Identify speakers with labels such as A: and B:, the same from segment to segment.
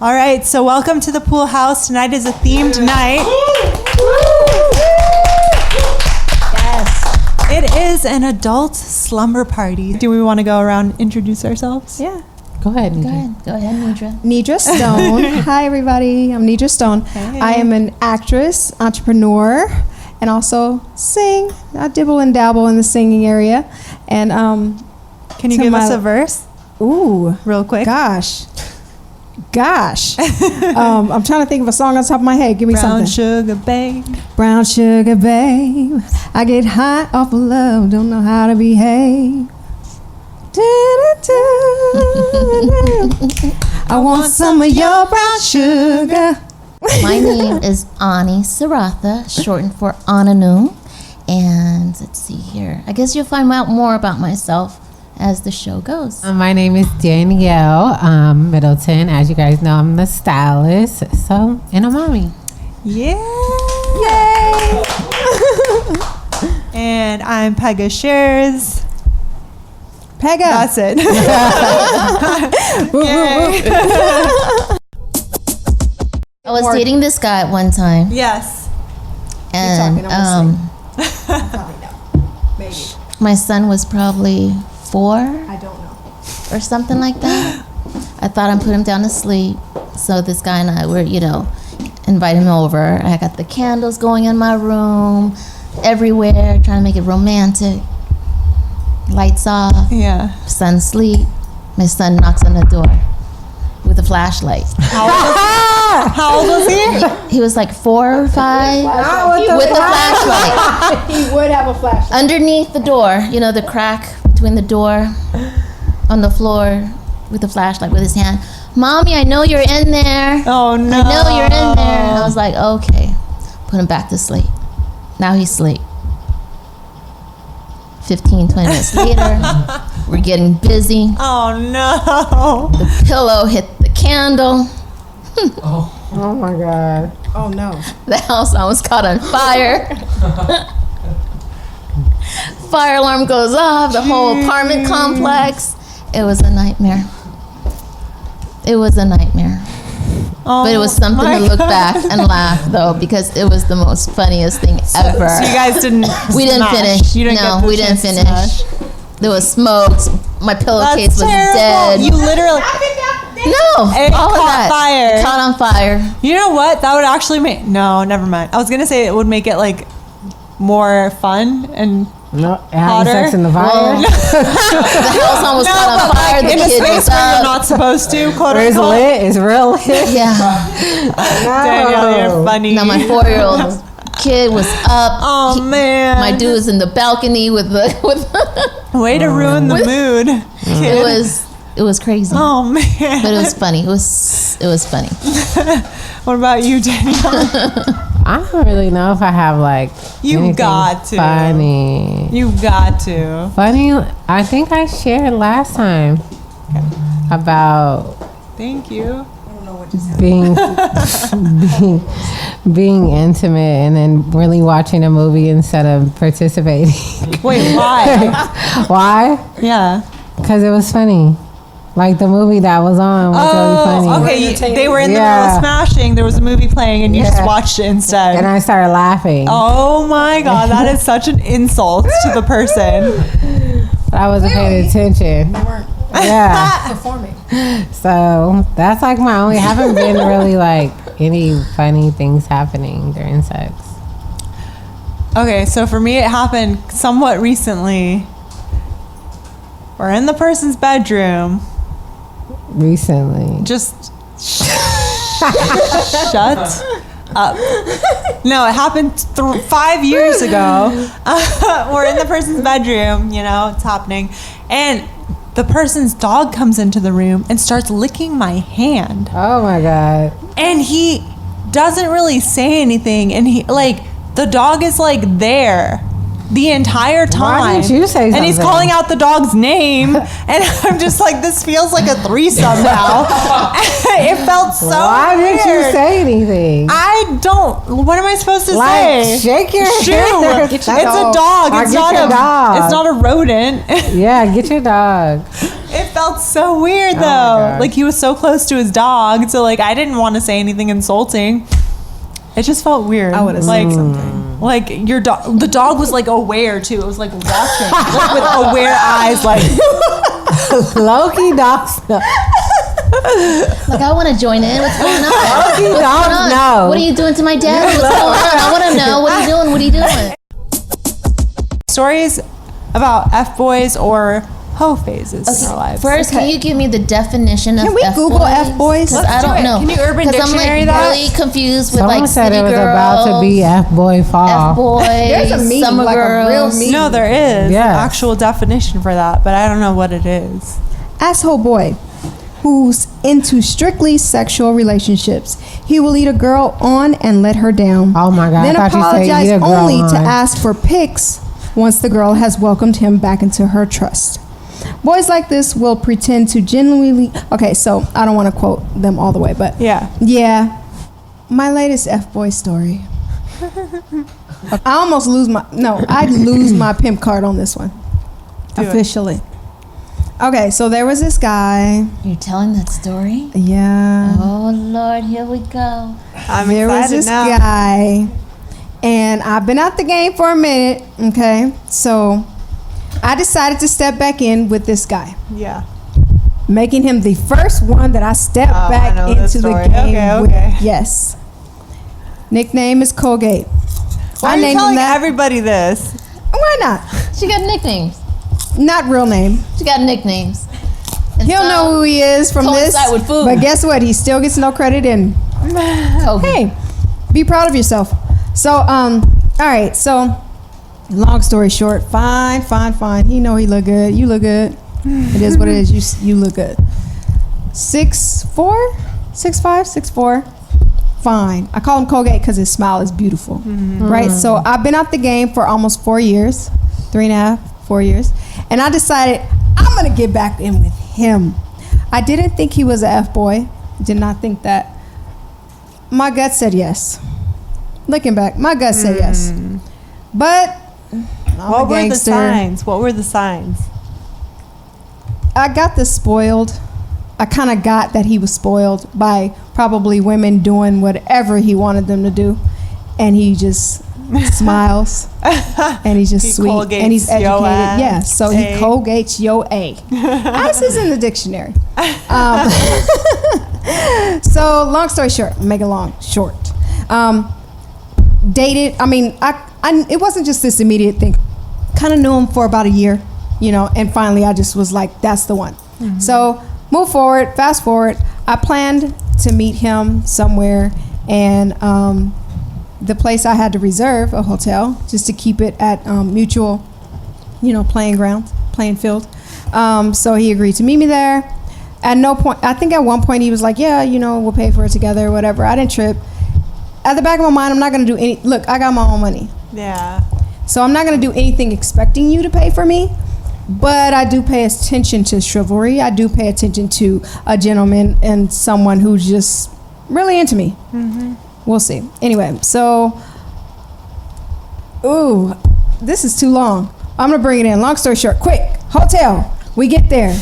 A: All right, so welcome to the pool house. Tonight is a themed night. Yes. It is an adult slumber party. Do we want to go around and introduce ourselves?
B: Yeah.
C: Go ahead, Nidra.
B: Nidra Stone. Hi, everybody. I'm Nidra Stone.
A: Hey.
B: I am an actress, entrepreneur, and also sing. I dibble and dabble in the singing area. And
A: can you give us a verse?
B: Ooh,
A: real quick.
B: Gosh. I'm trying to think of a song on top of my head. Give me
A: Brown
B: something.
A: sugar babe.
B: Brown sugar babe. I get high off of love. Don't know how to behave. I want some of your brown sugar.
C: My name is Ani Saratha, shortened for Ananu. And let's see here. I guess you'll find out more about myself as the show goes.
D: My name is Danielle Middleton. As you guys know, I'm the stylist. So, and a mommy.
A: Yeah.
B: Yay.
A: And I'm Pega Shares.
B: Pega.
A: That's it.
C: I was dating this guy at one time.
A: Yes.
C: And
B: Maybe.
C: my son was probably 4
B: I don't know.
C: or something like that. I thought I'd put him down to sleep. So this guy and I were, invite him over. I got the candles going in my room, everywhere, trying to make it romantic. Lights off.
A: Yeah.
C: Son sleep. My son knocks on the door with a flashlight.
A: How old was he?
C: He was like 4 or 5 with a flashlight.
B: He would have a flashlight.
C: Underneath the door, the crack between the door on the floor with the flashlight with his hand. Mommy, I know you're in there.
A: Oh, no.
C: I know you're in there. And I was like, okay. Put him back to sleep. Now he's asleep. 15, 20 minutes later, we're getting busy.
A: Oh, no.
C: The pillow hit the candle.
D: Oh my God.
B: Oh, no.
C: The house almost caught on fire. Fire alarm goes off. The whole apartment complex. It was a nightmare. It was a nightmare.
A: Oh,
C: but it was something to look back and laugh, though, because it was the most funniest thing ever.
A: So you guys didn't
C: We didn't
A: smash.
C: finish.
A: You didn't
C: No,
A: get the
C: we didn't
A: chance to
C: finish.
A: smash.
C: There was smoke. My pillowcase was
A: terrible.
C: dead.
A: You literally...
C: No,
A: It
C: all of
A: caught
C: that.
A: fire.
C: It caught on fire.
A: You know what? That would actually make... No, never mind. I was going to say it would make it, more fun and...
D: No, having
A: Hotter?
D: sex in the fire.
C: Well, the house almost caught on fire. The
A: in a
C: kid
A: space
C: was
A: where you're
C: up.
A: not supposed to, quote
D: It's
A: unquote.
D: lit. It's real lit.
C: Yeah.
A: Danielle, you're funny.
C: Now my 4-year-old kid was up.
A: Oh, man.
C: My dude was in the balcony with the
A: Way to ruin the mood, kid.
C: It was crazy.
A: Oh, man.
C: But it was funny. It was funny.
A: What about you, Danielle?
D: I don't really know if I have
A: You
D: anything
A: got to.
D: funny.
A: You've got to.
D: Funny. I think I shared last time about
A: Thank you.
D: being being intimate and then really watching a movie instead of participating.
A: Wait, why?
D: Why?
A: Yeah.
D: Because it was funny. Like the movie that was on was really funny.
A: Okay. They were in the middle of smashing. There was a movie playing, and you just watched it instead.
D: And I started laughing.
A: Oh my God, that is such an insult to the person.
D: But I wasn't paying attention.
B: They weren't
D: Yeah.
B: performing.
D: So that's my only. Haven't been really any funny things happening during sex.
A: Okay, so for me, it happened somewhat recently. We're in the person's bedroom.
D: Recently.
A: Just shut up. No, it happened 5 years ago. We're in the person's bedroom, it's happening. And the person's dog comes into the room and starts licking my hand.
D: Oh my God.
A: And he doesn't really say anything. And the dog is there the entire time.
D: Why didn't you say something?
A: And he's calling out the dog's name. And I'm just this feels like a threesome now. It felt so
D: Why
A: weird.
D: didn't you say anything?
A: I don't. What am I supposed to say?
D: Shake your
A: Shoo.
D: hand.
A: It's a dog.
D: Or
A: It's
D: get
A: not
D: your
A: a.
D: dog.
A: It's not a rodent.
D: Yeah, get your dog.
A: It felt so weird
D: my
A: though.
D: gosh.
A: Like he was so close to his dog, so like I didn't want to say anything insulting. It just felt weird.
B: I would have
A: like
B: said something.
A: like your dog. The dog was like aware too. It was like watching, like with aware eyes. Like
D: Low-key dogs know.
C: Like, I want to join in. What's going on? What's going
D: dogs
C: on?
D: know.
C: What are you doing to my dad? What's going on? I want to know. What are you doing? What are you doing?
A: stories about F boys or hoe phases in our lives.
C: First, can you give me the definition of
B: Can we
C: F
B: Google
C: boys?
B: F boys?
C: 'Cause
A: Let's
C: I
A: do
C: don't
A: it.
C: know.
A: Can you Urban
C: 'Cause
A: Dictionary
C: I'm
A: that?
C: like really confused with
D: Someone
C: like
D: said
C: city
D: it was
C: girls,
D: about to be F-boy fall.
C: F boys,
B: There's a meme,
C: summer
B: like a real
C: girls.
B: meme.
A: No, there is
D: Yes.
A: an actual definition for that, but I don't know what it is.
B: Asshole boy who's into strictly sexual relationships. He will eat a girl on and let her down.
D: Oh my God,
B: Then
D: I thought you said
B: apologize
D: eat a girl
B: only to
D: on.
B: ask for pics once the girl has welcomed him back into her trust. Boys like this will pretend to genuinely. Okay, so I don't want to quote them all the way, but
A: Yeah.
B: my latest F boy story. I almost lose my I'd lose my pimp card on this one.
A: Do it.
B: Officially. Okay, so there was this guy.
C: You're telling that story?
B: Yeah.
C: Oh Lord, here we go.
A: I'm
B: There was
A: excited
B: this
A: now.
B: guy, and I've been out the game for a minute. Okay, so I decided to step back in with this guy,
A: Yeah.
B: making him the first one that I stepped
A: Oh, I
B: back
A: know this
B: into the
A: story.
B: game
A: Okay,
B: with.
A: okay.
B: Yes. Nickname is Colgate.
A: Why
B: I
A: are you
B: named him
A: telling
B: that.
A: everybody this?
B: Why not?
C: She got nicknames.
B: Not real name.
C: She got nicknames. And
B: He'll know who he is from this.
C: coincide with food.
B: But guess what? He still gets no credit in.
C: Kobe.
B: Hey, be proud of yourself. So, all right. So, long story short, fine. He know he look good. You look good. It is what it is. You look good. 6'4", 6'5", 6'4". Fine. I call him Colgate because his smile is beautiful. Right. So I've been out the game for almost 4 years, 3.5, 4 years, and I decided I'm gonna get back in with him. I didn't think he was a F boy. Did not think that. My gut said yes. Looking back, my gut said yes. But I'm
A: What
B: a
A: were the
B: gangster.
A: signs? What were the signs?
B: I got the spoiled. I kind of got that he was spoiled by probably women doing whatever he wanted them to do, and he just smiles and he's just
A: He
B: sweet
A: Colgates
B: and he's
A: yo
B: educated.
A: ass.
B: Yeah, so
A: A.
B: he Colgates yo A. As is in the dictionary. So long story short, make it long short. Dated. I mean, I it wasn't just this immediate thing. Kind of knew him for about a year, and finally I just was like, that's the one. So move forward, fast forward. I planned to meet him somewhere, and the place I had to reserve a hotel just to keep it at mutual, playing field. So he agreed to meet me there. At no point, I think at one point he was like, yeah, we'll pay for it together or whatever. I didn't trip. At the back of my mind, I'm not going to do any, look, I got my own money.
A: Yeah.
B: So I'm not going to do anything expecting you to pay for me, but I do pay attention to chivalry. I do pay attention to a gentleman and someone who's just really into me. We'll see. Anyway, so, this is too long. I'm going to bring it in. Long story short, quick. Hotel. We get there.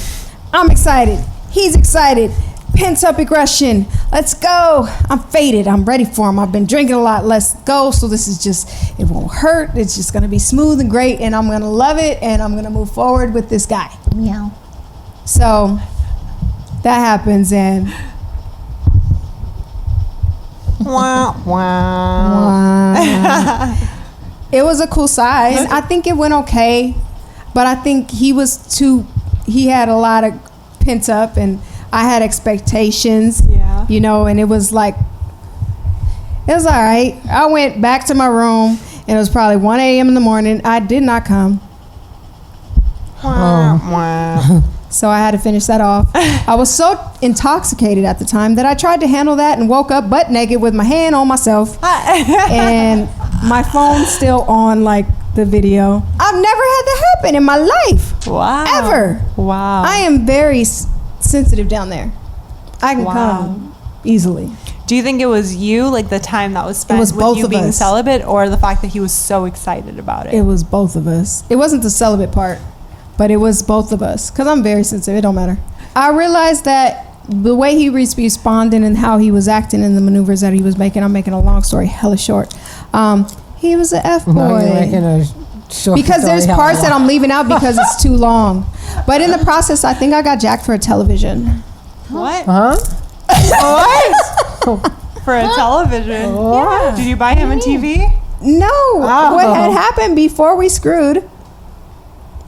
B: I'm excited. He's excited. Pent up aggression. Let's go. I'm faded. I'm ready for him. I've been drinking a lot. Let's go. So this is just, it won't hurt. It's just going to be smooth and great. And I'm going to love it. And I'm going to move forward with this guy.
C: Meow.
B: So that happens. And
A: Wah, wah.
B: it was a cool size. I think it went okay. But I think he had a lot of pent up, and I had expectations.
A: Yeah.
B: And it was like, it was all right. I went back to my room, and it was probably 1 a.m. in the morning. I did not come.
A: Wah, wah.
B: So I had to finish that off. I was so intoxicated at the time that I tried to handle that and woke up butt naked with my hand on myself. And my phone's still on, like, the video. I've never had that happen in my life.
A: Wow.
B: Ever.
A: Wow.
B: I am very sensitive down there. I can
A: Wow.
B: come easily.
A: Do you think it was you, like the time that was spent
B: was
A: with
B: both
A: you
B: of
A: being
B: us.
A: celibate, or the fact that he was so excited about it?
B: It was both of us. It wasn't the celibate part. but it was both of us because I'm very sensitive. It don't matter. I realized that the way he was responding and how he was acting and the maneuvers that he was making, I'm making a long story hella short. He was an F boy.
D: No, you're making a short
B: Because there's
D: story
B: parts that I'm leaving out because it's too long. But in the process, I think I got jacked for a television.
A: What?
D: Huh?
A: What? For a television?
D: What?
A: Did you buy him a TV?
B: No.
D: Oh.
B: What had happened before we screwed,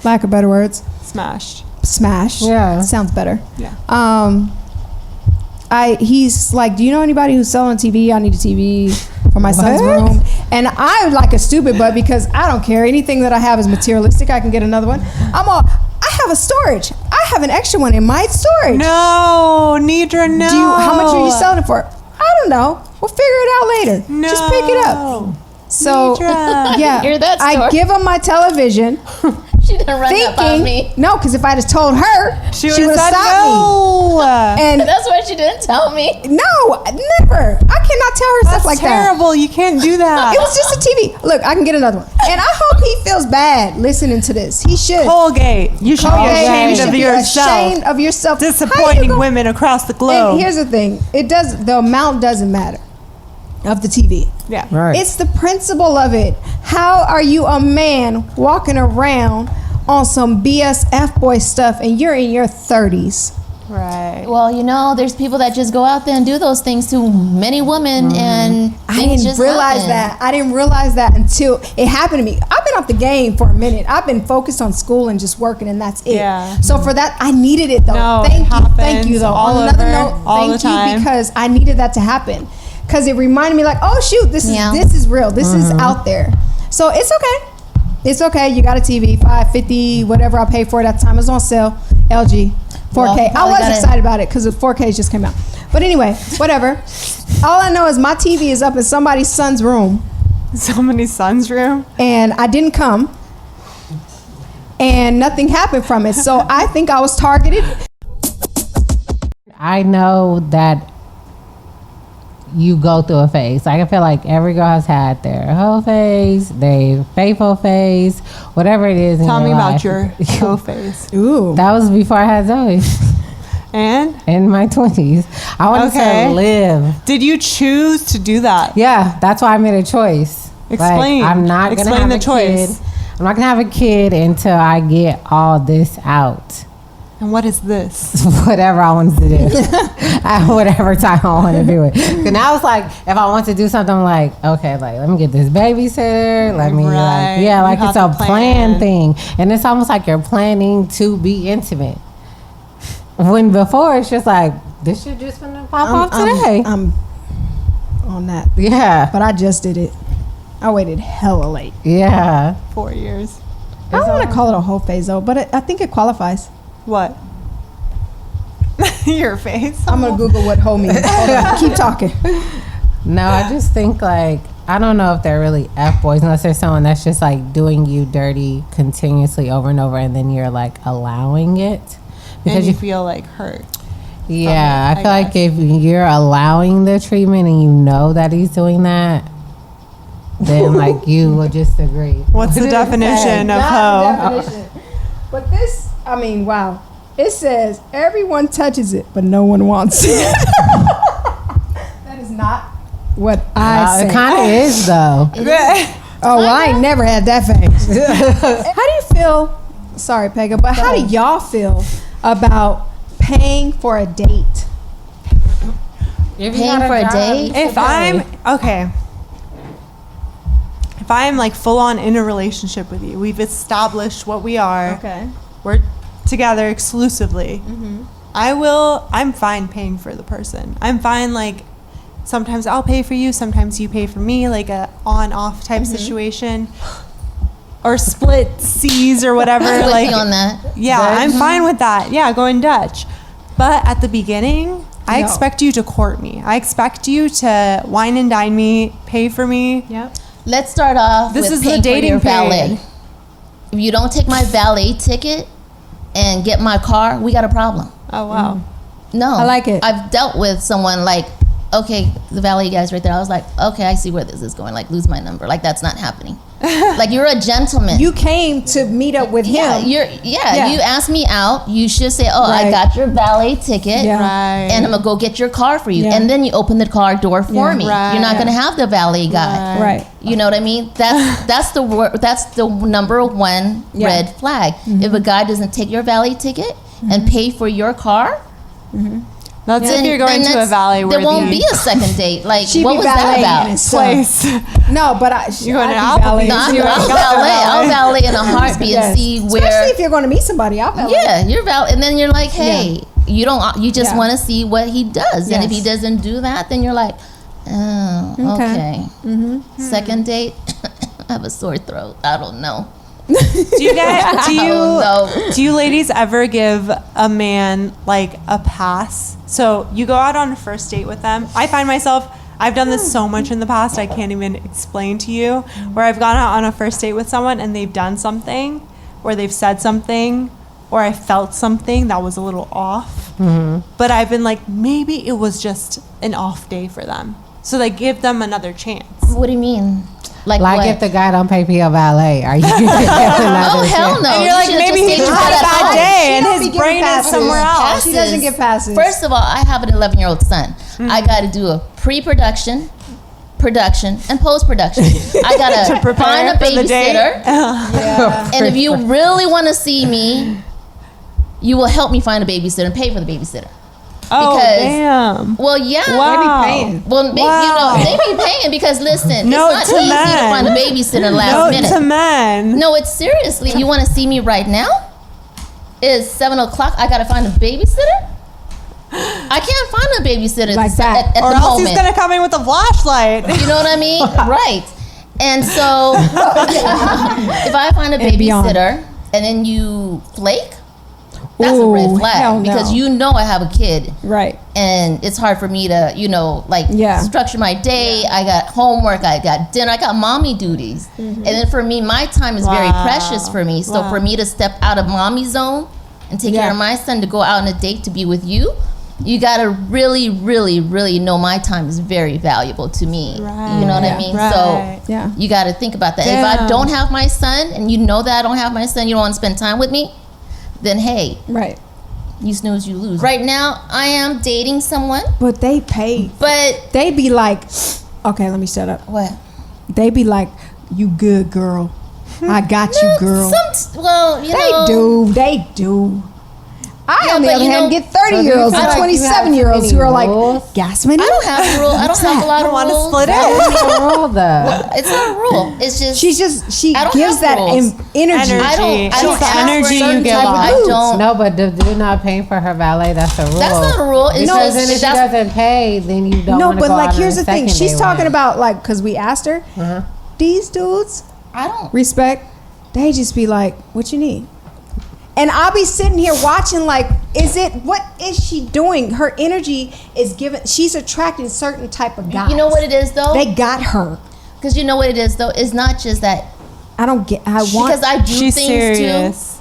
B: lack of better words,
A: Smashed.
B: smash.
D: Yeah.
B: Sounds better.
A: Yeah.
B: He's like, do you know anybody who's selling a TV? I need a TV for my son's
D: What?
B: room. And I'm like a stupid butt because I don't care. Anything that I have is materialistic. I can get another one. I have a storage. I have an extra one in my storage.
A: No, Nidra, no.
B: How much are you selling it for? I don't know. We'll figure it out later.
A: No.
B: Just pick it up. So,
A: Nidra.
B: yeah.
C: Hear that
B: I
C: story?
B: give him my television
C: She didn't run that by me.
B: thinking, no, because if I'd have told her, she would have
A: said
B: stopped me.
A: no.
B: And
C: That's why she didn't tell me.
B: no, never. I cannot tell her
A: That's
B: stuff like that.
A: terrible. You can't do that.
B: It was just a TV. Look, I can get another one. And I hope he feels bad listening to this. He should.
A: Colgate. You should be
B: Colgate,
A: ashamed
B: you should
A: of
B: be
A: yourself.
B: ashamed of yourself. How you
A: Disappointing
B: go-
A: women across the globe.
B: And here's the thing. The amount doesn't matter of the TV.
A: Yeah.
D: Right.
B: It's the principle of it. How are you a man walking around on some BS F-boy stuff and you're in your 30s?
A: Right.
C: Well, there's people that just go out there and do those things to many women, and
B: I
C: things
B: didn't
C: just
B: realize
C: happen.
B: that. I didn't realize that until it happened to me. I've been off the game for a minute. I've been focused on school and just working, and that's it.
A: Yeah.
B: So for that, I needed it though.
A: No,
B: Thank
A: it
B: you, thank
A: happens
B: you though.
A: all
B: On another
A: over,
B: note,
A: all the
B: thank you
A: time.
B: because I needed that to happen. Because it reminded me, like, oh shoot, this is real. This is out there. So it's okay. It's okay. You got a TV, $550, whatever I paid for it at the time. It was on sale. LG, 4K.
C: Well,
B: I
C: probably
B: was
C: got it.
B: excited about it because the 4K just came out. But anyway, whatever. All I know is my TV is up in somebody's son's room,
A: Somebody's son's room.
B: and I didn't come, and nothing happened from it. So I think I was targeted.
D: I know that you go through a phase. Like, I feel like every girl has had their hoe phase, their faithful phase, whatever it is.
A: Tell
D: in
A: me
D: your
A: about
D: life.
A: your hoe face.
B: Ooh.
D: That was before I had Zoe.
A: And
D: In my 20s, I wanted
A: Okay.
D: to live.
A: did you choose to do that?
D: Yeah, that's why I made a choice.
A: Explain.
D: Like, I'm not gonna
A: Explain
D: have
A: the
D: a
A: choice.
D: kid. I'm not gonna have a kid until I get all this out.
A: And what is this?
D: Whatever I wanted to do, at whatever time I want to do it. And now it's like, if I want to do something, I'm like, okay, like, let me get this babysitter. Let me,
A: Right.
D: like, yeah,
A: You
D: like
A: have
D: it's a
A: to
D: plan
A: plan.
D: thing, and it's almost like you're planning to be intimate. When before it's just like, this should just gonna pop off today.
B: I'm on that.
D: Yeah,
B: But I just did it. I waited hella late.
D: yeah.
A: 4 years.
B: I don't want to call it a whole phase though, but I think it qualifies.
A: What? Your face.
B: I'm gonna Google what hoe means. Hold on. Keep talking.
D: No, I just think like, I don't know if they're really F boys unless there's someone that's just like doing you dirty continuously over and over, and then you're like allowing it
A: And you feel like hurt.
D: Yeah,
A: Okay,
D: I feel
A: I
D: like if you're allowing the treatment and you know that he's doing that, then like you will just agree.
A: What's the definition of hoe?
B: But this, I mean, wow. It says everyone touches it, but no one wants it. That is not what I say.
D: It kind of is though.
B: Oh, well, I ain't never had that phase. How do you feel? Sorry, Pega, but how do y'all feel about paying for a date?
C: Paying for a date?
A: If I'm like full on in a relationship with you, we've established what we are.
B: Okay.
A: We're together exclusively. I'm fine paying for the person. I'm fine, like, sometimes I'll pay for you, sometimes you pay for me, like a on-off type situation. Or split C's or whatever.
C: With
A: like
C: you on that.
A: Yeah, I'm fine with that. Yeah, going Dutch. But at the beginning, I
B: No.
A: expect you to court me. I expect you to wine and dine me, pay for me.
B: Yep.
C: Let's start off
A: This
C: with
A: is the
C: paying
A: dating
C: for your valet.
A: period.
C: If you don't take my valet ticket and get my car, we got a problem.
A: Oh, wow.
C: No.
B: I like it.
C: I've dealt with someone like, okay, the valet guy's right there. I was like, okay, I see where this is going. Like, lose my number. Like, that's not happening. Like you're a gentleman.
B: You came to meet up with
C: yeah,
B: him.
C: yeah. You asked me out. You should say, "Oh, I
B: Right.
C: got your valet ticket,
B: Yeah.
A: Right.
C: and I'm gonna go get your car for you."
B: Yeah.
C: And then you open the car door for
B: Yeah.
C: me.
A: Right.
C: You're not gonna have the valet guy.
B: Right.
C: You know what I mean? That's the number one
B: Yeah.
C: red flag. If a guy doesn't take your valet ticket and pay for your car,
A: That's if
C: then-
A: you're going
C: then
A: to a
C: that's-
A: valet
C: there won't be a second date. Like,
B: She
C: what
B: be
C: was that
B: valeting
C: about?
B: his son.
A: place.
B: No, but
A: You're going to
B: I'd be valeting.
C: No,
A: You
C: I'll
A: ain't got
C: valet.
A: the
C: I'll
A: valet.
C: valet in a heartbeat
B: Yes.
C: and see
B: Especially
C: where.
B: if you're going to meet somebody, I'll valet.
C: Yeah, you're valet, and then you're like, hey, you don't. You just
B: Yeah.
C: want to see what he does, and if he
B: Yes.
C: doesn't do that, then you're like, oh, okay.
B: Mm-hmm.
C: Second date, I have a sore throat. I don't know.
A: Do
C: No.
A: you ladies ever give a man like a pass? So you go out on a first date with them. I find myself, I've done this so much in the past, I can't even explain to you, where I've gone out on a first date with someone and they've done something, or they've said something, or I felt something that was a little off. But I've been like, maybe it was just an off day for them. So they give them another chance.
C: What do you mean? Like what?
D: if the guy don't pay for your valet, are you gonna get another
C: Oh hell
D: chance?
C: no!
A: And you're like,
C: should've
A: maybe
C: just
A: he
C: stayed
A: just
C: at
A: had a
C: home.
A: bad day and
B: She don't be
A: his
B: giving
A: brain is
B: passes.
A: somewhere else.
B: She doesn't get passes.
C: First of all, I have an 11-year-old son. I got to do a pre-production, production, and post-production. I got to
A: prepare
C: find a
A: for the date.
C: babysitter.
B: yeah.
C: And if you really want to see me, you will help me find a babysitter and pay for the babysitter.
A: Oh,
C: Because-
A: damn.
C: Well, yeah.
A: Wow.
B: paying.
C: Well,
A: Wow.
C: they be paying because listen,
A: Note
C: it's
A: to
C: not easy to
A: men.
C: find a babysitter last
A: Note
C: minute.
A: to men.
C: No, it's seriously. You want to see me right now? It's 7:00. I gotta find a babysitter. I can't find a babysitter
B: Like that.
C: at
A: Or
C: the
A: else
C: moment.
A: he's going to come in with a flashlight.
C: You know what I mean? Right. And so, if I find a
B: And beyond.
C: babysitter and then you flake, that's a red
B: Ooh,
C: flag
B: hell no.
C: because you know I have a kid.
B: Right.
C: And it's hard for me to,
B: Yeah.
C: structure my day. I got homework, I got dinner, I got mommy duties. And then for me, my time is very
A: Wow.
C: precious for me. So
A: Wow.
C: for me to step out of mommy zone and take
B: Yeah.
C: care of my son, to go out on a date to be with you, you gotta really, really, really know my time is very valuable to me.
A: Right.
C: You know what I
B: Yeah.
C: mean?
A: Right.
C: So
B: Yeah.
C: you gotta think about that. If I
A: Damn.
C: don't have my son and you know that I don't have my son, you don't want to spend time with me, then hey,
B: Right.
C: you snooze, you lose. Right now, I am dating someone,
B: But they pay.
C: but
B: They be like, okay, let me shut up.
C: what?
B: They be like, you good girl. I got you, girl. They do. I,
C: Yeah,
B: on the
C: but
B: other
C: you
B: hand,
C: know-
B: get 30-year-olds
D: So do
B: and
D: you feel like you have
B: 27-year-olds who are like,
D: rules?
B: gas money?
C: I don't have a rule. I don't have a lot of
A: want to
C: rules.
A: split
D: That
A: it.
D: would be a rule, though.
C: It's not a rule. It's just
B: She
C: I don't
B: gives
C: have
B: that
C: rules.
B: energy.
C: I don't
A: It's
C: ask
A: energy
C: for a
A: you
C: certain
A: give
C: type of-
A: off.
C: I don't.
D: No, but do not pay for her valet. That's a rule.
C: That's not a rule. It's
D: Because
C: just
D: then if she
C: that's-
D: doesn't pay, then you don't.
B: No,
D: wanna
B: but
D: go
B: like,
D: out on
B: here's
D: a
B: the thing.
D: second
B: She's
D: date
B: talking
D: with
B: about, like, because we asked her, these dudes,
C: I don't.
B: respect, they just be like, what you need? And I'll be sitting here watching, like, what is she doing? Her energy is given, she's attracting certain type of guys.
C: You know what it is though?
B: They got her.
C: Because you know what it is though. It's not just that.
B: I don't get, I want,
C: Because I do
A: She's
C: things
A: serious.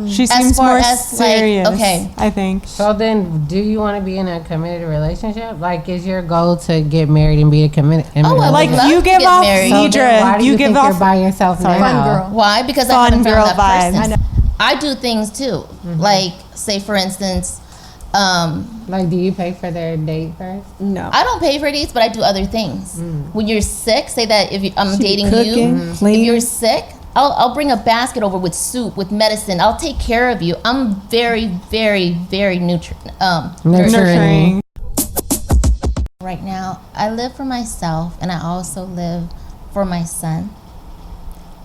A: She
C: As
A: seems
C: far
A: more
C: as, like,
A: serious.
C: okay.
A: I think.
D: So then, do you want to be in a committed relationship? Like, is your goal to get married and be a committed?
C: I would
A: Like
C: love
A: you
C: to
A: give
C: get
A: off
C: married.
D: So then why
A: Nidra.
D: do
A: You
D: you
A: give
D: think
A: off
D: you're by yourself now?
B: Fun girl.
C: Why? Because I
A: Fun
C: haven't
A: girl
C: found that
A: vibes.
C: person.
B: I know.
C: I do things too. Like, say for instance,
D: Like, do you pay for their date first?
B: no.
C: I don't pay for dates, but I do other things. When you're sick, say that if I'm
B: She be
C: dating
B: cooking,
C: you, if
B: cleaning.
C: you're sick, I'll bring a basket over with soup, with medicine. I'll take care of you. I'm very, very, very
A: Nurturing.
C: Right now, I live for myself, and I also live for my son.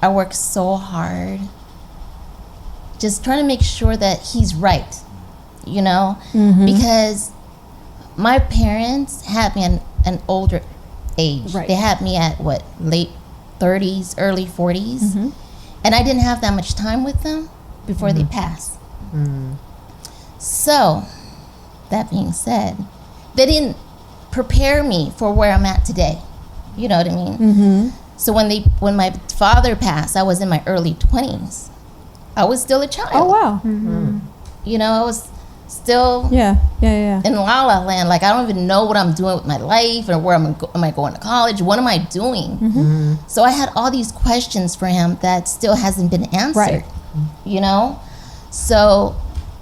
C: I work so hard, just trying to make sure that he's right, you know, because my parents had me at an older age.
B: Right.
C: They had me at what, late 30s, early 40s, and I didn't have that much time with them before they passed. So, that being said, they didn't prepare me for where I'm at today. You know what I mean? So when my father passed, I was in my early 20s. I was still a child.
B: Oh, wow.
C: You know, still
B: Yeah.
C: in La La Land. Like, I don't even know what I'm doing with my life, or where am I going to college? What am I doing? So I had all these questions for him that still hasn't been answered.
B: Right.
C: You know? So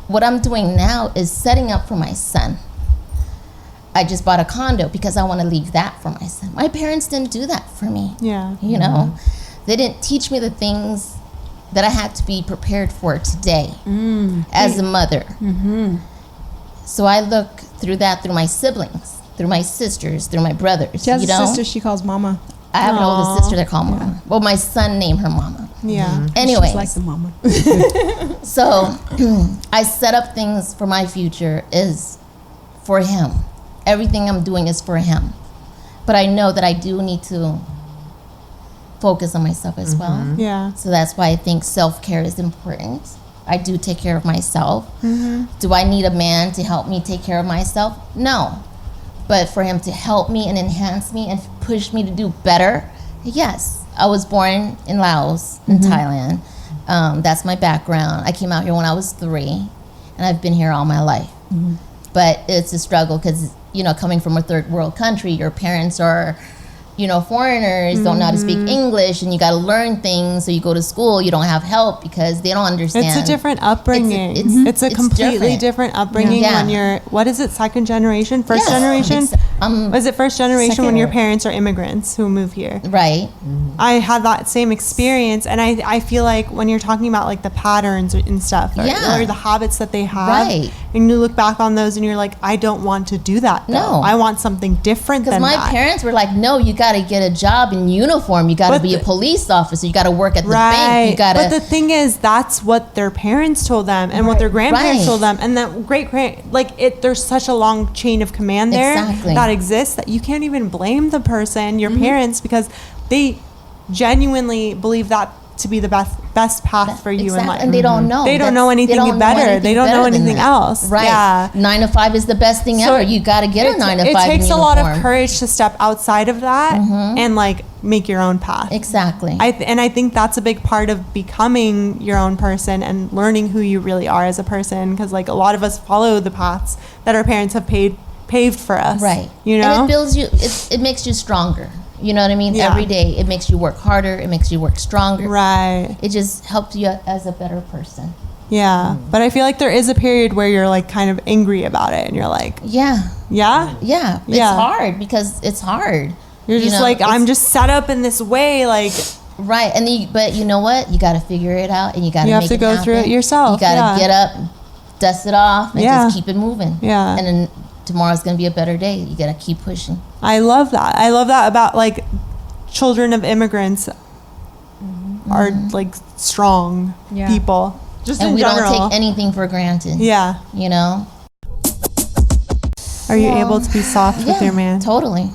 C: what I'm doing now is setting up for my son. I just bought a condo because I want to leave that for my son. My parents didn't do that for me.
A: Yeah.
C: You know? They didn't teach me the things that I had to be prepared for today as a mother. So I look through my siblings, through my sisters, through my brothers.
B: She has
C: you
B: a
C: know?
B: sister she calls Mama.
C: I have an older sister that call Mama. Well, my son named her Mama.
A: Yeah.
C: Anyways,
B: She's like the mama.
C: so I set up things for my future is for him. Everything I'm doing is for him. But I know that I do need to focus on myself as well.
A: Yeah.
C: So that's why I think self-care is important. I do take care of myself. Do I need a man to help me take care of myself? No. But for him to help me and enhance me and push me to do better, yes. I was born in Laos, in Thailand. That's my background. I came out here when I was 3, and I've been here all my life. But it's a struggle because, you know, coming from a third world country, your parents are, you know, foreigners, don't know how to speak English, and you got to learn things. So you go to school, you don't have help because they don't understand.
A: It's a different upbringing. It's a completely different upbringing when you're, what is it, second generation? First generation? Was it first generation when your parents are immigrants who move here?
C: Right.
A: I had that same experience, and I feel like when you're talking about like the patterns and stuff, or the habits that they have, and you look back on those and you're like, I don't want to do that.
C: No.
A: I want something different than that.
C: Because my parents were like, no, you got to get a job in uniform. You got to be a police officer. You got to work at the bank. You got to.
A: But the thing is, that's what their parents told them, and what their grandparents told them, and that there's such a long chain of command there that exists that you can't even blame the person, your parents, because they genuinely believe that to be the best path for you in life.
C: And they don't know.
A: They don't know anything better. They don't know anything else.
C: Right.
A: Yeah.
C: 9 to 5 is the best thing ever. You got to get a 9 to 5
A: It takes
C: in
A: a lot
C: uniform.
A: of courage to step outside of that and like make your own path.
C: Exactly.
A: I think that's a big part of becoming your own person and learning who you really are as a person, because like a lot of us follow the paths that our parents have paved for us.
C: Right.
A: You know?
C: And it builds you, it makes you stronger. You know what I mean?
A: Yeah.
C: Every day it makes you work harder. It makes you work stronger.
A: Right.
C: It just helps you as a better person.
A: Yeah. But I feel like there is a period where you're like kind of angry about it and you're like,
C: Yeah. It's hard because it's hard.
A: You're just like, I'm just set up in this way, like.
C: Right. But you know what? You got to figure it out, and you got to
A: have to go through it yourself.
C: You got to get up, dust it off, and just keep it moving.
A: Yeah.
C: And then tomorrow's going to be a better day. You got to keep pushing.
A: I love that. I love that about like children of immigrants are like strong people. Just
C: and
A: in
C: we
A: general.
C: don't take anything for granted.
A: Yeah.
C: You know?
A: Are you able to be soft with your man?
C: Totally.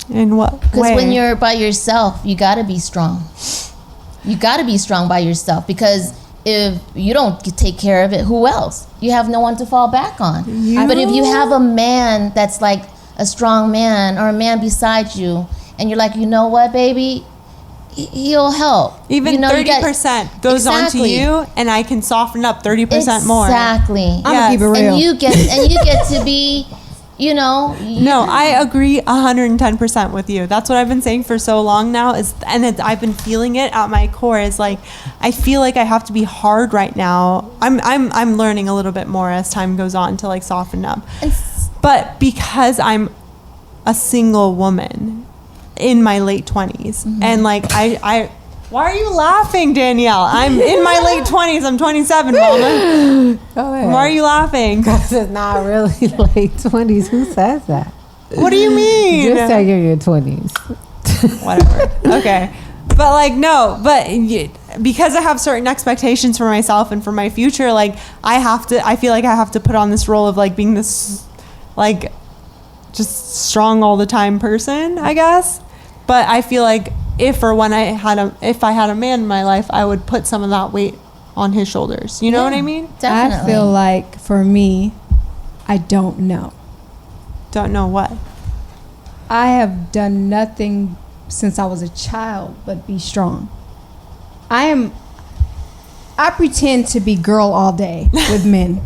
A: In what way?
C: Because when you're by yourself, you got to be strong. You got to be strong by yourself, because if you don't take care of it, who else? You have no one to fall back on. But if you have a man that's like a strong man, or a man beside you, and you're like, you know what, baby, he'll help.
A: Even
C: you know,
A: 30% goes on to you, and I can soften up 30% more.
C: Exactly.
B: I'm gonna keep it real.
C: And you get to be, you know.
A: No, I agree 110% with you. That's what I've been saying for so long now. I've been feeling it at my core. Is like, I feel like I have to be hard right now. I'm learning a little bit more as time goes on to like soften up. But because I'm a single woman in my late 20s, and like I why are you laughing, Danielle? I'm in my late 20s. I'm 27, Mama.
D: Go ahead.
A: Why are you laughing?
D: Because it's not really late 20s. Who says that?
A: What do you mean?
D: Just say you're in your 20s.
A: Whatever. Okay. But like, no, because I have certain expectations for myself and for my future, like I feel like I have to put on this role of like being this like just strong all the time person, I guess. But I feel like if I had a man in my life, I would put some of that weight on his shoulders. You know what I mean?
C: Definitely.
B: I feel like for me, I don't know.
A: Don't know what?
B: I have done nothing since I was a child but be strong. I pretend to be girl all day with men.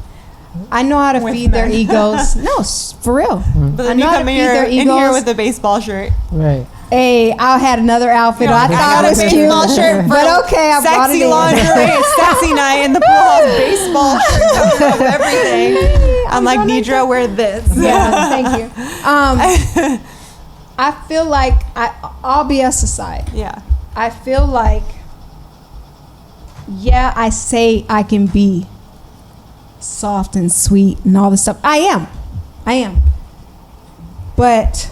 B: I know how to
A: With
B: feed their
A: men.
B: egos. No, for real.
A: But then
B: I
A: you
B: know how
A: come
B: to feed
A: here
B: their
A: in here
B: egos.
A: with a baseball shirt.
D: Right.
B: Hey, I had another outfit.
A: You know,
B: I
A: I
B: thought
A: got
B: it
A: a
B: was cute.
A: baseball shirt for
B: But okay, I brought it
A: Sexy
B: in.
A: lingerie, it's sexy night in the pool house. Baseball shirt covering up everything. I'm like, Nidra, wear this.
B: Yeah, thank you. I feel like all BS aside,
A: Yeah.
B: I feel like, yeah, I say I can be soft and sweet and all this stuff. I am. But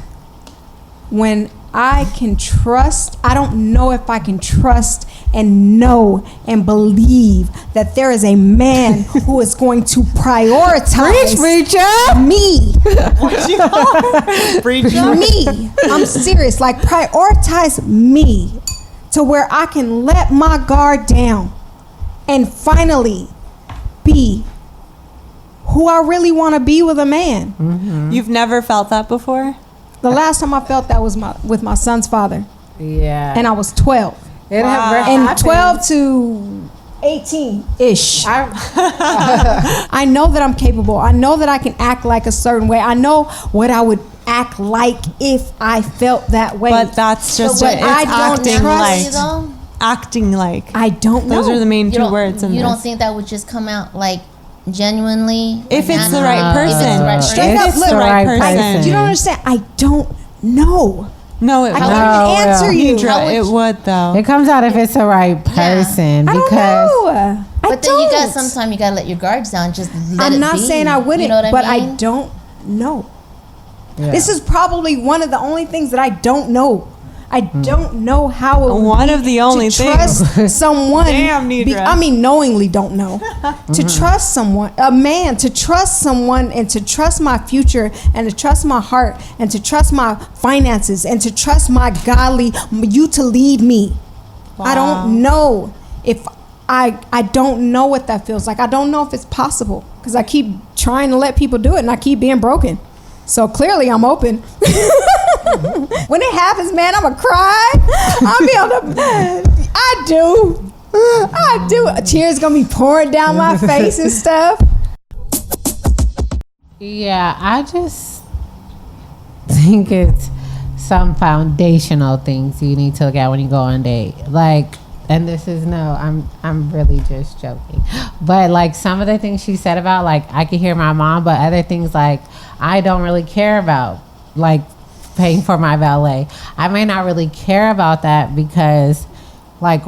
B: when I can trust, I don't know if I can trust and know and believe that there is a man who is going to prioritize me.
A: What you call her? Preacher?
B: Me. I'm serious. Like, prioritize me to where I can let my guard down and finally be who I really want to be with a man.
A: Mm-hmm. You've never felt that before?
B: The last time I felt that was with my son's father,
D: Yeah.
B: and I was 12.
D: It
A: Wow.
B: And 12 to 18-ish. I know that I'm capable. I know that I can act like a certain way. I know what I would act like if I felt that way.
A: But that's just
B: But
A: it's
B: I don't
A: acting
B: trust-
A: like. Acting like.
B: I don't know.
A: Those are the main
C: You
A: two
C: don't,
A: words in
C: you
A: this.
C: don't think that would just come out like genuinely?
A: If it's the
C: organically?
A: right person.
C: If it's the right person.
B: Straight up,
A: If it's
B: look,
A: the right
B: I-
A: person.
B: you don't understand. I don't know.
A: No, it
B: I
A: would.
B: can't even answer you.
A: Nidra, it would though.
D: It comes out if it's the right person
B: I don't
D: because
B: know.
C: But then you got sometimes you gotta let your guards down. Just let it
B: I'm not
C: be.
B: saying I wouldn't,
C: You know what
B: but
C: I mean?
B: I don't know.
D: Yeah.
B: This is probably one of the only things that I don't know. I don't know how it would
A: One
B: be
A: of the only
B: to trust someone.
A: Damn, Nidra.
B: I mean, knowingly don't know. To trust someone, a man, to trust someone and to trust my future and to trust my heart and to trust my finances and to trust my godly, you to lead me. I
A: Wow.
B: don't know if I don't know what that feels like. I don't know if it's possible because I keep trying to let people do it and I keep being broken. So clearly I'm open. When it happens, man, I'm going to cry. I'll be on the... I do. Tears going to be pouring down my face and stuff.
D: yeah, I just think it's some foundational things you need to look at when you go on a date. Like, and this is I'm really just joking. But like some of the things she said about like I could hear my mom, but other things like I don't really care about, like paying for my valet. I may not really care about that because like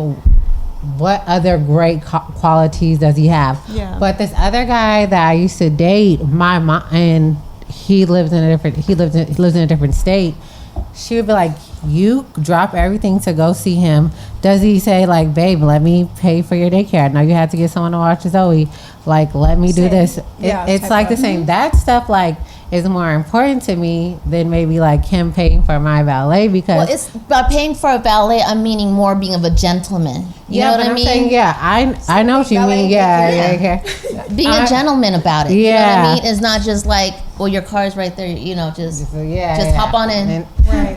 D: what other great qualities does he have?
A: Yeah.
D: But this other guy that I used to date, my mom, and he lives in a different state. She would be like, you drop everything to go see him. Does he say like, babe, let me pay for your daycare? I know you had to get someone to watch Zoe. Like, let me do this.
B: Yeah,
D: It's
B: type
D: like the
B: of-
D: same. That stuff like is more important to me than maybe like him paying for my valet because
C: Well, it's by paying for a valet. I'm meaning more being of a gentleman. You know what
D: but
C: I
D: I'm
C: mean?
D: saying, yeah, I know what you
B: valet
D: mean. Yeah,
C: Yeah.
D: yeah.
C: Being a gentleman about it.
D: Yeah.
C: You know what I mean? It's not just like, well, your car's right there. You know, just hop on in.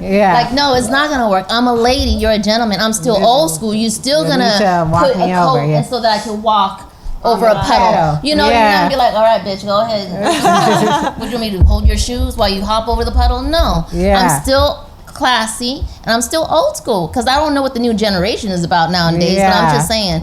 D: Yeah.
C: Like, no, it's not gonna work. I'm a lady. You're a gentleman. I'm still old school. You still
D: You
C: gonna
D: need to walk
C: put a
D: me
C: coat
D: over, yeah.
C: and so that I can walk over a puddle.
D: puddle.
C: You know,
D: Yeah.
C: you're not gonna be like, all right, bitch, go ahead. Would you want me to hold your shoes while you hop over the puddle? No.
D: Yeah.
C: I'm still classy and I'm still old school because I don't know what the new generation is about nowadays. But I'm
D: Yeah.
C: just saying,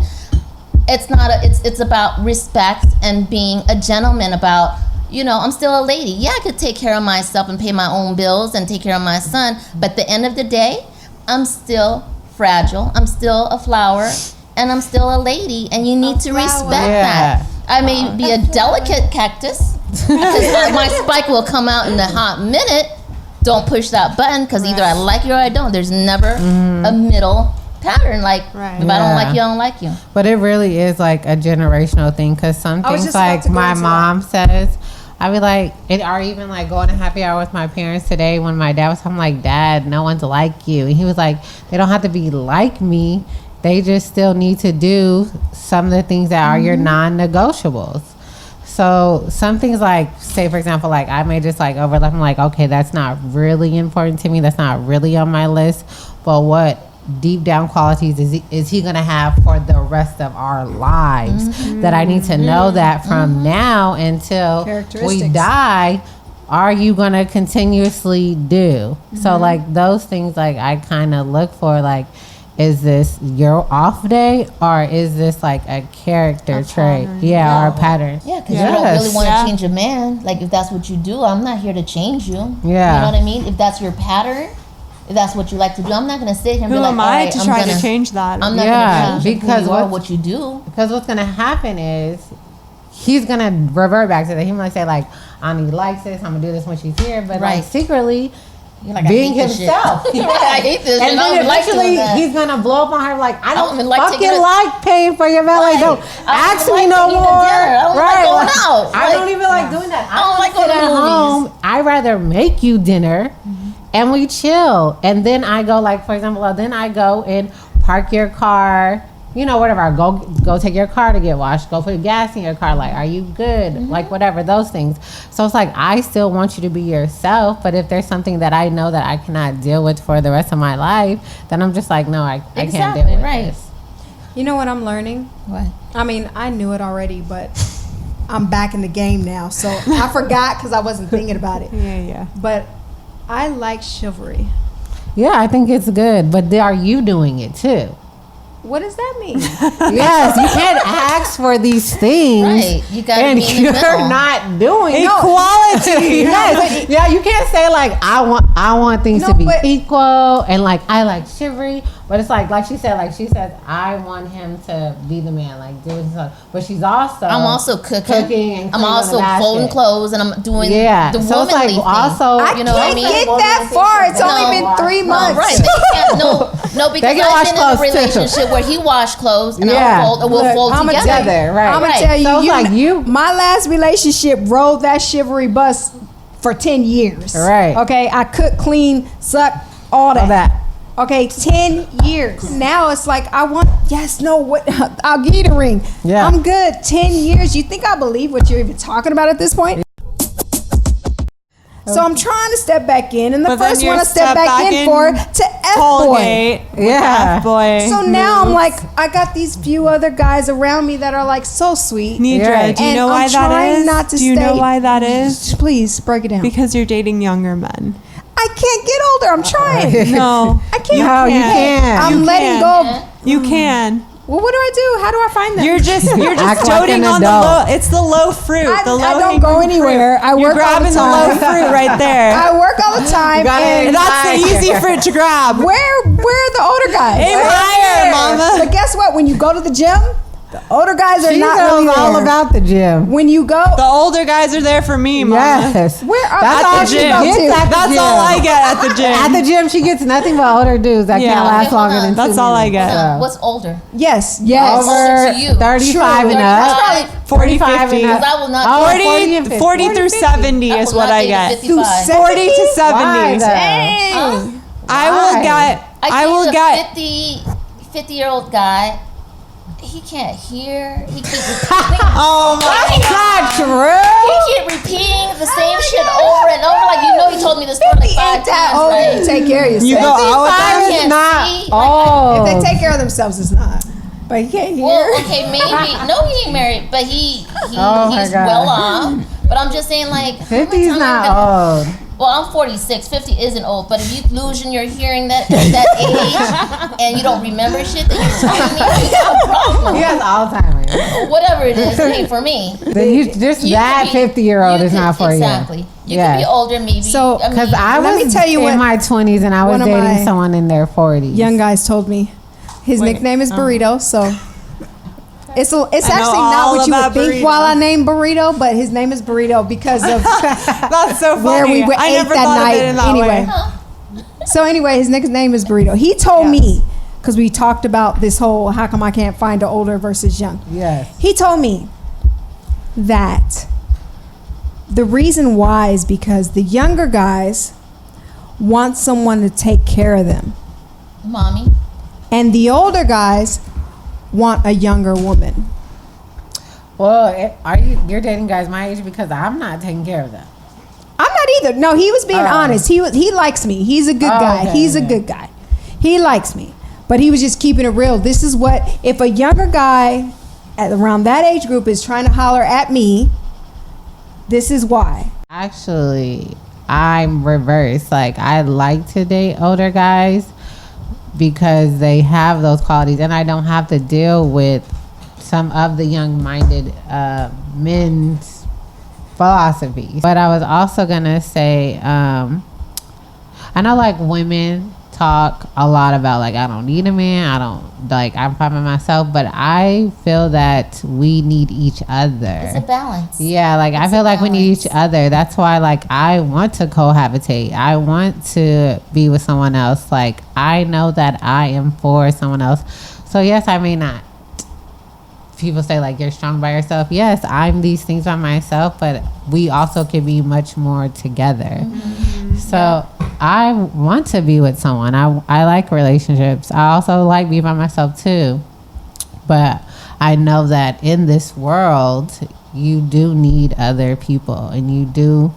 C: it's about respect and being a gentleman about. You know, I'm still a lady. Yeah, I could take care of myself and pay my own bills and take care of my son. But at the end of the day, I'm still fragile. I'm still a flower. And I'm still a lady. And you need to respect that. I may be a delicate cactus. Because my spike will come out in a hot minute. Don't push that button because either I like you or I don't. There's never a middle pattern. Like, if I don't like you, I don't like you.
D: But it really is like a generational thing because some
B: I was
D: things
B: just about
D: like
B: to go
D: my
B: into
D: mom says, I be like, or even like going to happy hour with my parents today when my dad was, I'm like, Dad, no one's like you. And he was like, they don't have to be like me. They just still need to do some of the things that are your non-negotiables. So some things like, say for example, like I may just like overlap. I'm like, okay, that's not really important to me. That's not really on my list. But what deep down qualities is he gonna have for the rest of our lives? That I need to know that from now until we die. Are you gonna continuously do? So like those things, like I kind of look for, like, is this your off day or is this like a character trait? Or a pattern.
C: Yeah, because you don't really want to change a man. Like, if that's what you do, I'm not here to change you.
D: Yeah.
C: You know what I mean? If that's your pattern, if that's what you like to do, I'm not going to sit here and
A: Who
C: be like,
A: am I to try to change that?
C: I'm not going to change because what you do.
D: Because what's going to happen is he's going to revert back to that. He might say, like, Ani likes this, I'm going to do this when she's here. But like secretly,
C: like,
D: being himself.
C: I hate this shit.
D: And then eventually he's gonna blow up on her like, I don't fucking like paying for your valet. Don't ask me no more.
C: I don't like going out.
D: I don't even like doing that.
C: I don't like going
D: at home. I rather make you dinner and we chill. And then I go, like, for example, then I go and park your car, you know, whatever. Go take your car to get washed. Go put gas in your car. Like, are you good? Like, whatever, those things. So it's like, I still want you to be yourself. But if there's something that I know that I cannot deal with for the rest of my life, then I'm just like, no, I can't deal with this.
B: You know what I'm learning?
C: What?
B: I mean, I knew it already, but I'm back in the game now. So I forgot because I wasn't thinking about it.
A: Yeah.
B: But I like chivalry.
D: Yeah, I think it's good. But are you doing it too?
B: What does that mean?
D: Yes, you can't ask for these things.
C: Right. You gotta
D: and
C: be in the
D: you're
C: middle.
D: not doing
A: equality.
D: Yes. Yeah, you can't say like I want things to be equal and like I like chivalry, but it's like she said, I want him to be the man, like do it. But I'm
C: also cooking
D: and
C: I'm also folding clothes and I'm doing the
D: so it's like
C: womanly
D: also
C: thing. You know what I mean?
B: Get that far. It's only been 3 months.
C: Right. No, because I've been in a relationship where he washed clothes and we'll fold together.
D: Right.
B: I'm gonna tell you,
D: so like
B: my last relationship rode that chivalry bus for 10 years.
D: Right.
B: Okay, I cook, clean, suck, all that. Okay, 10 years. Now it's like I'll give you the ring.
D: Yeah.
B: I'm good. 10 years. You think I believe what you're even talking about at this point? So I'm trying to step back in, and the first one I step back in for to F-boy.
D: Yeah.
A: F-boy.
B: So now I'm like, I got these few other guys around me that are like so sweet.
A: Nidra, do you know why that is?
B: Not to
A: do you know why that is?
B: Please break it down.
A: Because you're dating younger men.
B: I can't get older. I'm trying.
A: No,
B: I can't.
D: No, you can't.
B: I'm letting go.
A: You can.
B: Well, what do I do? How do I find them?
A: You're just
D: Act
A: doting
D: like
A: on
D: adult.
A: the low. It's the low fruit.
B: I
A: low
B: don't go anywhere. I
A: You're
B: work all
A: grabbing
B: the time.
A: the low fruit right there.
B: I work all the time.
A: And that's the easy fruit to grab.
B: Where are the older guys?
A: Aim higher, mama.
B: But guess what? When you go to the gym, the older guys are
D: She
B: not
D: knows
B: really there.
D: all about the gym.
B: When you go,
A: The older guys are there for me, mama.
D: Yes.
B: where are
D: That's all
A: At the
D: she
A: gym.
D: gets at the
A: That's
D: gym.
A: all I get at the gym.
D: At the gym, she gets nothing but older dudes that
A: Yeah.
D: can't last
C: Okay, hold
D: longer
C: on.
D: than 2
A: That's all I
D: minutes.
A: get.
C: What's older?
B: Yes.
C: Older to you.
D: 35 and
C: That's
D: up.
C: probably
A: 40,
D: 45
A: 50.
D: and up.
C: I will not
D: Oh,
C: 40
D: 40 and 50.
A: 40 through 70
C: I
A: is
C: will
A: what
C: not
A: I
C: date a
A: get.
C: 55.
A: 40 to
D: Why,
A: 70.
D: though?
B: Dang.
A: I will
C: a
A: get
C: 50-year-old guy. He can't hear. He keeps
A: Oh my
D: That's not true.
C: He keep repeating the same shit over and over. Like, you know, he told me the story like 5 times.
B: Oh,
C: Right?
B: you take care of yourself.
A: You go out with
C: I
A: them?
C: can't
D: not
C: see.
D: old.
B: If they take care of themselves, it's not. But he can't hear.
C: Well, okay, maybe. No, he ain't married, but he's
D: my God.
C: well off. But I'm just saying, like,
D: 50 is not old.
C: Well, I'm 46. 50 isn't old, but if you lose your hearing that age and you don't remember shit that you're telling me, you have a problem.
D: He has Alzheimer's.
C: Whatever it is, hey, for me.
D: Just
C: You
D: that
C: could be-
D: 50-year-old
C: you
D: is
C: could-
D: not for
C: exactly.
D: you.
C: You
D: Yes.
C: could be older, maybe.
B: So,
D: Because I
B: Let me
D: was
B: tell you
D: in
B: what
D: my 20s and I was
B: one of my
D: dating someone in their 40s.
B: young guys told me his nickname is Burrito. So it's actually not
A: all
B: what you would
A: about
B: think
A: Burrito.
B: while I named Burrito, but his name is Burrito because of
A: That's so funny.
B: where we
A: I
B: ate
A: never
B: that
A: thought
B: night.
A: of it in that
B: Anyway.
A: way.
B: So anyway, his nickname is Burrito. He told me, because we talked about this whole how come I can't find an older versus young.
D: Yes.
B: He told me that the reason why is because the younger guys want someone to take care of them,
C: Mommy.
B: and the older guys want a younger woman.
D: Well, you're dating guys my age because I'm not taking care of them.
B: I'm not either. No, he was being honest. He likes me. He's a good guy.
D: okay,
B: He's a
D: okay.
B: good guy. He likes me. But he was just keeping it real. This is what, if a younger guy at around that age group is trying to holler at me, this is why.
D: Actually, I'm reversed. Like, I like to date older guys because they have those qualities, and I don't have to deal with some of the young-minded men's philosophies. But I was also gonna say, I know like women talk a lot about like, I don't need a man, I don't, like, I'm fine by myself, but I feel that we need each other.
C: It's a balance.
D: Yeah, like I feel like we need each other. That's why like I want to cohabitate. I want to be with someone else. Like I know that I am for someone else. So yes, I may not. People say like you're strong by yourself. Yes, I'm these things by myself, but we also can be much more together.
C: Mm-hmm.
D: So I want to be with someone. I like relationships. I also like being by myself too. But I know that in this world, you do need other people, and you do.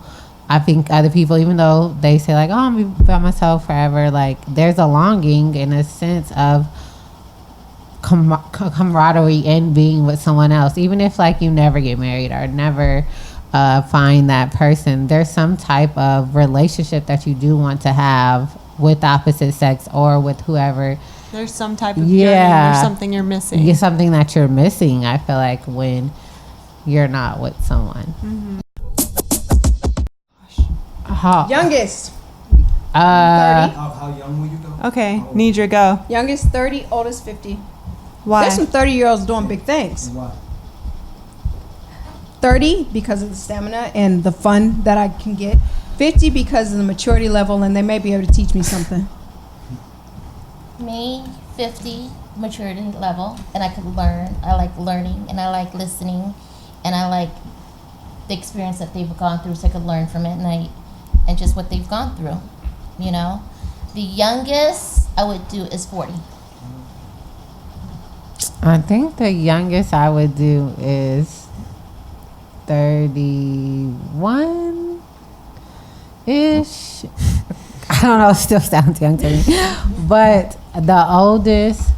D: I think other people, even though they say like, "Oh, I'm gonna be by myself forever," like there's a longing and a sense of camaraderie in being with someone else, even if like you never get married or never find that person. There's some type of relationship that you do want to have with opposite sex or with whoever.
A: There's some type of yearning. There's something you're missing.
D: It's something that you're missing, I feel like, when you're not with someone.
B: Youngest.
A: 30.
E: How young will you go?
A: Okay, Nidra, go.
B: Youngest 30, oldest 50.
A: Why?
B: There's some 30-year-olds doing big things.
E: Why?
B: 30 because of the stamina and the fun that I can get. 50 because of the maturity level, and they may be able to teach me something.
C: Me, 50 maturity level, and I could learn. I like learning, and I like listening, and I like the experience that they've gone through, so I could learn from it, and just what they've gone through. You know, the youngest I would do is 40.
D: I think the youngest I would do is 31 ish. I don't know, it still sounds young to me. But the oldest,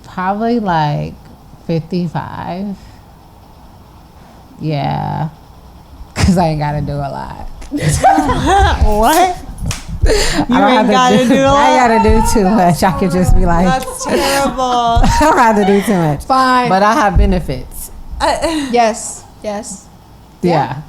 D: probably like 55. Yeah. Because I ain't got to do a lot.
A: What? You ain't got to do a lot?
D: I got to do too much. I could just be like,
A: That's terrible.
D: I don't have to do too much.
B: Fine.
D: But I have benefits.
B: Yes.
D: Yeah.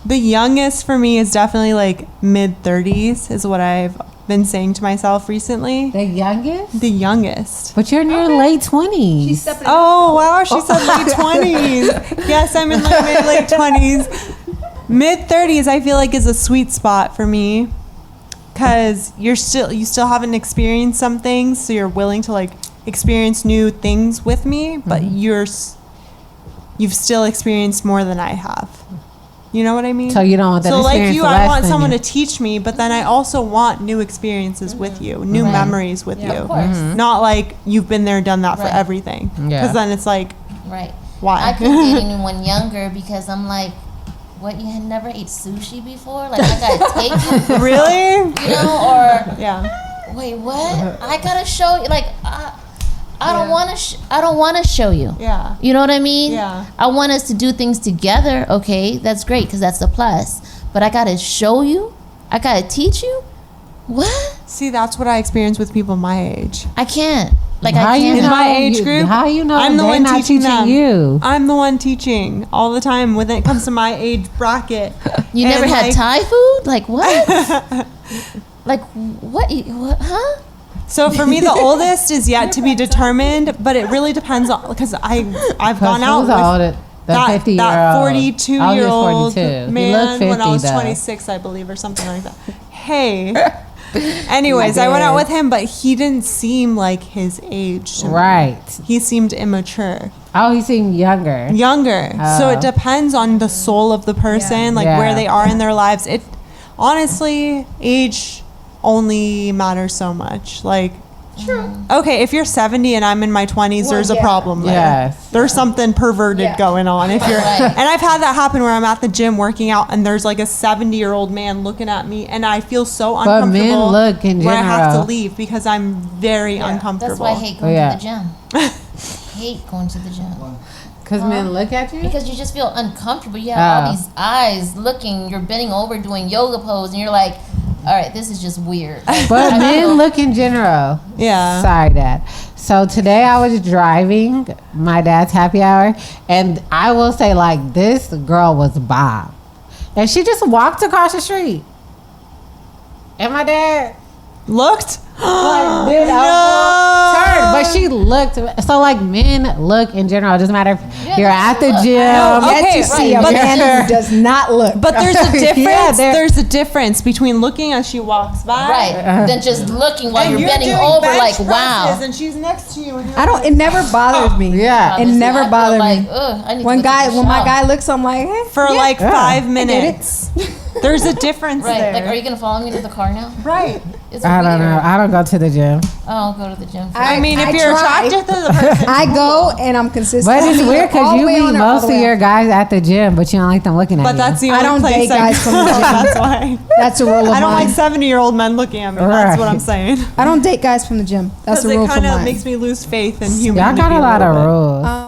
A: The youngest for me is definitely like mid 30s is what I've been saying to myself recently.
D: The youngest?
A: The youngest.
D: But you're in your late 20s.
B: She's stepping
A: Oh, wow. She said late 20s. Yes, I'm in like mid late 20s. Mid 30s, I feel like, is a sweet spot for me. Because you still haven't experienced some things, so you're willing to like experience new things with me, but you've still experienced more than I have. You know what I mean?
D: So you don't want that
A: So like
D: experience
A: you,
D: to
A: I
D: last
A: want
D: than
A: someone
D: you.
A: to teach me, but then I also want new experiences with you, new
C: Right.
A: memories with
C: Yeah,
A: you.
C: of course.
A: Not like you've been there, done that for
C: Right.
A: everything.
D: Yeah.
A: Because then it's like,
C: Right.
A: why?
C: I couldn't date anyone younger because I'm like, what, you had never ate sushi before? Like, I gotta take you,
A: Really?
C: you know, or
A: Yeah.
C: wait, what? I gotta show you. Like, I don't want to. I don't want to show you.
A: Yeah.
C: You know what I mean?
A: Yeah.
C: I want us to do things together. Okay, that's great because that's the plus. But I gotta show you. I gotta teach you. What?
A: See, that's what I experience with people my age.
C: I can't. Like,
D: How
C: I
D: you
C: can't.
A: In my
D: know
A: age
D: you-
A: group,
D: how you know
A: I'm the
D: they're
A: one
D: not
A: teaching them.
D: you?
A: I'm the one teaching all the time when it comes to my age bracket.
C: You
A: And
C: never had
A: like-
C: Thai food? Like what? Like what? What? Huh?
A: So for me, the oldest is yet to be determined, but it really depends on because I've gone out with
D: the
A: that
D: 50-year-old.
A: 42-year-old
D: 42.
A: man
D: You look 50
A: when I was
D: though.
A: 26, I believe, or something like that. Hey. Anyways, I went out with him, but he didn't seem like his age to me.
D: Right.
A: He seemed immature.
D: Oh, he seemed younger.
A: Younger. So
D: Oh.
A: it depends on the soul of the person, like
D: Yeah.
A: where they are in their lives. It honestly, age only matters so much. Like
B: True.
A: Okay, if you're 70 and I'm in my 20s,
B: Well,
A: there's a
B: yeah.
A: problem there.
D: Yes.
A: There's something perverted
B: Yeah.
A: going on. If you're,
C: Right.
A: and I've had that happen where I'm at the gym working out and there's like a 70-year-old man looking at me, and I feel so
D: But
A: uncomfortable.
D: men look in
A: where I have to
D: general.
A: leave because I'm very uncomfortable.
C: That's why I hate going
D: Yeah.
C: to the gym. Hate going to the gym.
D: Because men look at you?
C: Because you just feel uncomfortable. You have all these eyes looking. You're bending over doing yoga pose, and you're like, all right, this is just weird.
D: But men look in general.
A: Yeah.
D: Sorry, Dad. So today I was driving my dad's happy hour, and I will say, like, this girl was bomb. And she just walked across the street. And my dad
A: Looked?
D: like did
A: No.
D: turn, but she looked. So like men look in general. It doesn't matter if
C: Yeah,
D: you're at the
C: look.
D: gym.
A: Okay,
B: Yet to see a
A: but
B: man who does not look.
A: But there's a difference.
D: Yeah,
A: there's a difference between looking as she walks by.
C: Right. Then just looking while
A: And
C: you're bending
A: doing
C: over,
A: bench
C: like,
A: presses
C: wow.
A: And she's next to you. And you're
B: I don't. It never bothered me.
D: Yeah.
B: It
C: Honestly,
B: never
C: I feel
B: bothered
C: like,
B: me.
C: ugh, I need
B: When
C: to go take a
B: when my
C: shower.
B: guy looks, I'm like, hey,
A: for
B: yeah.
A: like
D: Yeah.
A: 5
B: get it.
A: minutes. There's a difference
C: Right.
A: there.
C: Like, are you gonna follow me to the car now?
A: Right.
C: It's
D: I don't
C: weird.
D: know. I don't go to the gym.
C: I'll go to the gym. For
A: I mean, if
B: I
A: you're
B: try.
A: attracted to the person,
B: I go and I'm consistent.
D: But it's weird
B: All
D: because
B: the
D: you
B: way
D: meet
B: on there, all
D: most
B: the
D: of
B: way
D: your
B: up.
D: guys at the gym, but you don't like them looking at you.
A: but that's the
B: I
A: only
B: don't
A: place
B: date guys from the gym.
A: That's why.
B: That's a rule of
A: I don't
B: mine.
A: like 70-year-old men looking at me. That's what
D: Right.
A: I'm saying.
B: I don't date guys from the gym. That's
A: Because
B: a
A: it
B: rule for
A: kind of
B: mine.
A: makes me lose faith in
D: Y'all
A: humanity.
D: got a lot
A: little
D: of
A: bit.
D: rules.